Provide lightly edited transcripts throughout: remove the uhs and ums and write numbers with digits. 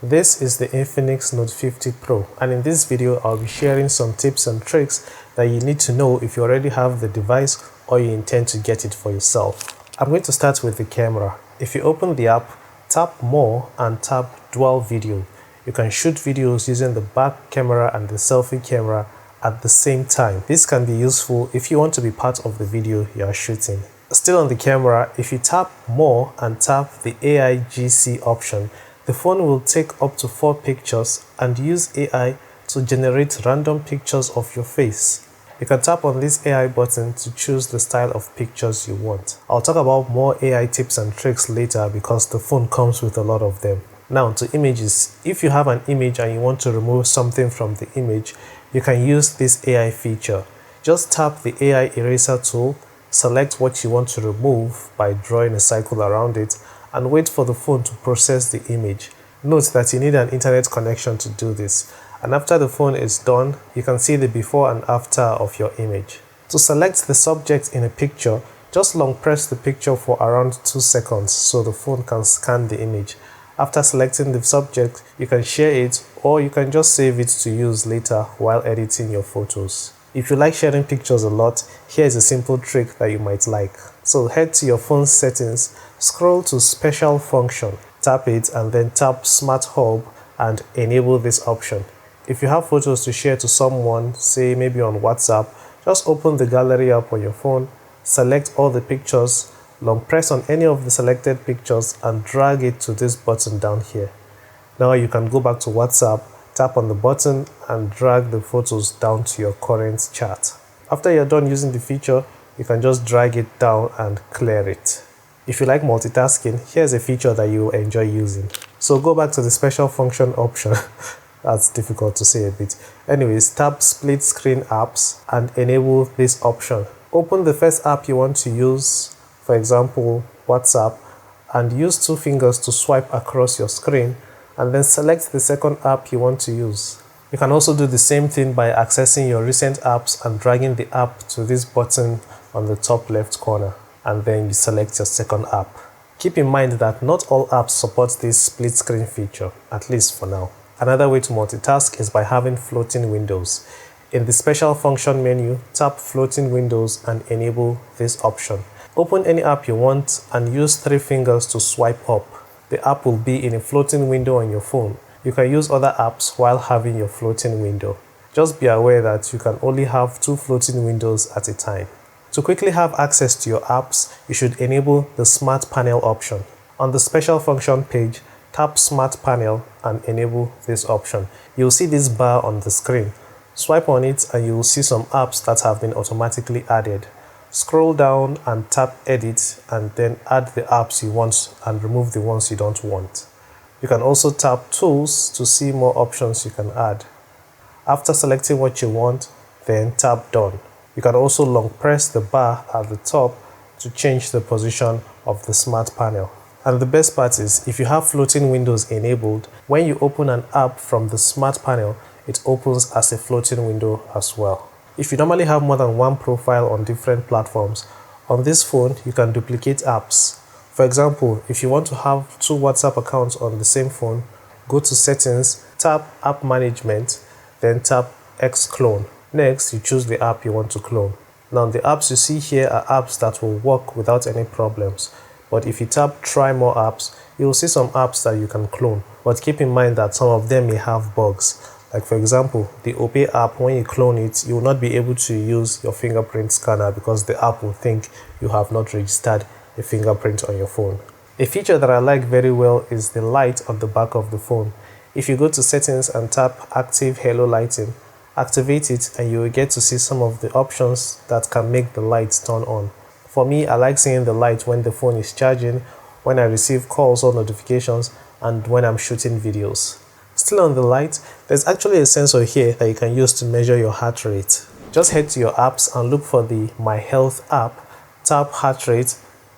This is the Infinix Note 50 Pro, and in this video I'll be sharing some tips and tricks that you need to know if you already have the device or you intend to get it for yourself. I'm going to start with the camera. If you open the app, tap More and tap Dual Video. You can shoot videos using the back camera and the selfie camera at the same time. This can be useful if you want to be part of the video you are shooting. Still on the camera, if you tap More and tap the AI GC option, the phone will take up to 4 pictures and use AI to generate random pictures of your face. You can tap on this AI button to choose the style of pictures you want. I'll talk about more AI tips and tricks later because the phone comes with a lot of them. Now to images. If you have an image and you want to remove something from the image, you can use this AI feature. Just tap the AI eraser tool, select what you want to remove by drawing a circle around it, and wait for the phone to process the image. Note that you need an internet connection to do this. And after the phone is done, you can see the before and after of your image. To select the subject in a picture, just long press the picture for around 2 seconds so the phone can scan the image. After selecting the subject, you can share it or you can just save it to use later while editing your photos. If you like sharing pictures a lot, here is a simple trick that you might like. So head to your phone's settings, scroll to Special Function, tap it and then tap Smart Hub and enable this option. If you have photos to share to someone, say maybe on WhatsApp, just open the gallery app on your phone, select all the pictures, long press on any of the selected pictures and drag it to this button down here. Now you can go back to WhatsApp, tap on the button and drag the photos down to your current chat. After you're done using the feature, you can just drag it down and clear it. If you like multitasking, here's a feature that you will enjoy using. So go back to the special function option. That's difficult to say a bit. Anyways, tap Split Screen Apps and enable this option. Open the first app you want to use, for example, WhatsApp, and use 2 fingers to swipe across your screen and then select the second app you want to use. You can also do the same thing by accessing your recent apps and dragging the app to this button on the top left corner, and then you select your second app. Keep in mind that not all apps support this split screen feature, at least for now. Another way to multitask is by having floating windows. In the special function menu, tap floating windows and enable this option. Open any app you want and use 3 fingers to swipe up. The app will be in a floating window on your phone. You can use other apps while having your floating window. Just be aware that you can only have 2 floating windows at a time. To quickly have access to your apps, you should enable the Smart Panel option. On the special function page, tap Smart Panel and enable this option. You'll see this bar on the screen. Swipe on it and you will see some apps that have been automatically added. Scroll down and tap Edit and then add the apps you want and remove the ones you don't want. You can also tap Tools to see more options you can add. After selecting what you want, then tap Done. You can also long press the bar at the top to change the position of the Smart Panel. And the best part is, if you have floating windows enabled, when you open an app from the Smart Panel, it opens as a floating window as well. If you normally have more than one profile on different platforms, on this phone you can duplicate apps. For example, if you want to have 2 WhatsApp accounts on the same phone, go to Settings, tap App Management, then tap X-Clone. Next, you choose the app you want to clone. Now the apps you see here are apps that will work without any problems. But if you tap Try More Apps, you will see some apps that you can clone. But keep in mind that some of them may have bugs. Like for example, the Opay app, when you clone it, you will not be able to use your fingerprint scanner because the app will think you have not registered a fingerprint on your phone. A feature that I like very well is the light on the back of the phone. If you go to Settings and tap Active Halo Lighting, activate it and you will get to see some of the options that can make the lights turn on. For me, I like seeing the light when the phone is charging, when I receive calls or notifications, and when I'm shooting videos. Still on the light, there's actually a sensor here that you can use to measure your heart rate. Just head to your apps and look for the My Health app, tap Heart Rate,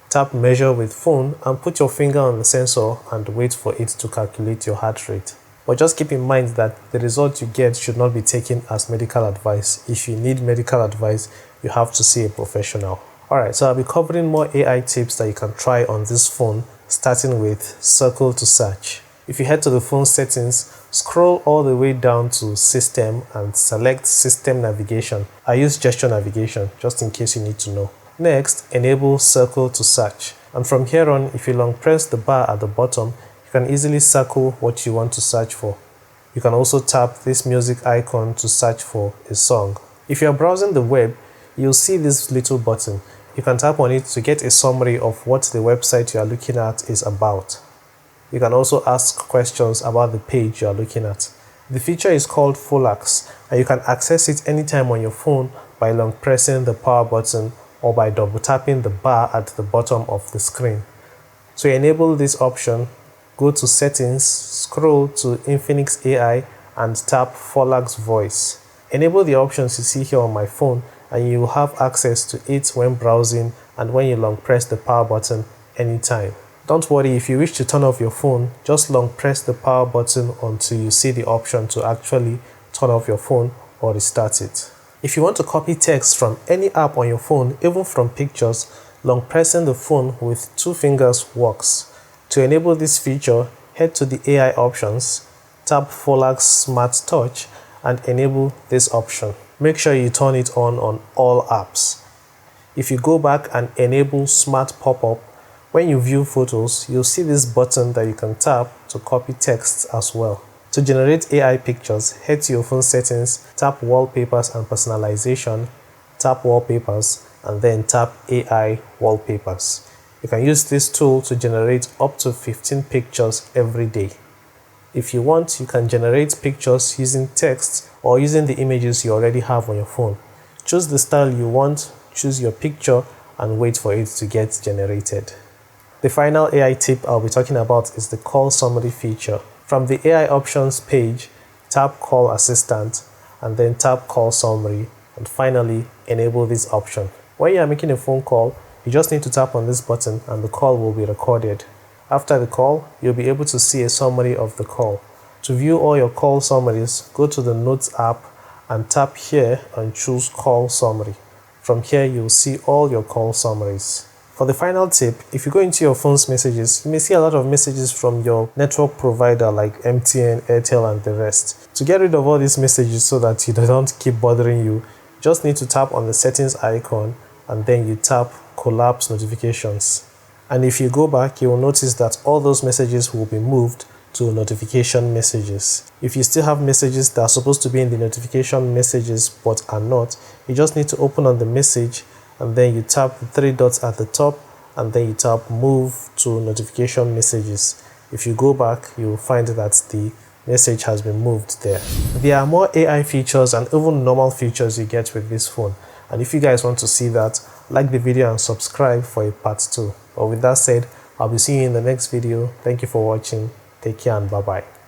tap Measure with Phone and put your finger on the sensor and wait for it to calculate your heart rate. But just keep in mind that the result you get should not be taken as medical advice. If you need medical advice, you have to see a professional. Alright, so I'll be covering more AI tips that you can try on this phone, starting with Circle to Search. If you head to the phone settings, scroll all the way down to System and select System Navigation. I use gesture navigation just in case you need to know. Next, enable Circle to search. And from here on, if you long press the bar at the bottom, you can easily circle what you want to search for. You can also tap this music icon to search for a song. If you are browsing the web, you'll see this little button. You can tap on it to get a summary of what the website you are looking at is about. You can also ask questions about the page you are looking at. The feature is called Folax, and you can access it anytime on your phone by long pressing the power button or by double tapping the bar at the bottom of the screen. To enable this option, go to Settings, scroll to Infinix AI and tap Folax Voice. Enable the options you see here on my phone and you will have access to it when browsing and when you long press the power button anytime. Don't worry, if you wish to turn off your phone, just long press the power button until you see the option to actually turn off your phone or restart it. If you want to copy text from any app on your phone, even from pictures, long pressing the phone with 2 fingers works. To enable this feature, head to the AI options, tap Folax Smart Touch and enable this option. Make sure you turn it on all apps. If you go back and enable Smart Pop-up, when you view photos, you'll see this button that you can tap to copy text as well. To generate AI pictures, head to your phone settings, tap Wallpapers and Personalization, tap Wallpapers, and then tap AI Wallpapers. You can use this tool to generate up to 15 pictures every day. If you want, you can generate pictures using text or using the images you already have on your phone. Choose the style you want, choose your picture, and wait for it to get generated. The final AI tip I'll be talking about is the Call Summary feature. From the AI options page, tap Call Assistant and then tap Call Summary, and finally enable this option. When you are making a phone call, you just need to tap on this button and the call will be recorded. After the call, you'll be able to see a summary of the call. To view all your call summaries, go to the Notes app and tap here and choose Call Summary. From here, you'll see all your call summaries. For the final tip, if you go into your phone's messages, you may see a lot of messages from your network provider like MTN, Airtel and the rest. To get rid of all these messages so that they don't keep bothering you, just need to tap on the settings icon and then you tap Collapse Notifications. And if you go back, you will notice that all those messages will be moved to notification messages. If you still have messages that are supposed to be in the notification messages but are not, you just need to open on the message and then you tap the 3 dots at the top and then you tap Move to Notification Messages. If you go back, you will find that the message has been moved there. There are more AI features and even normal features you get with this phone. And if you guys want to see that, like the video and subscribe for a part 2. But with that said, I'll be seeing you in the next video. Thank you for watching. Take care and bye-bye.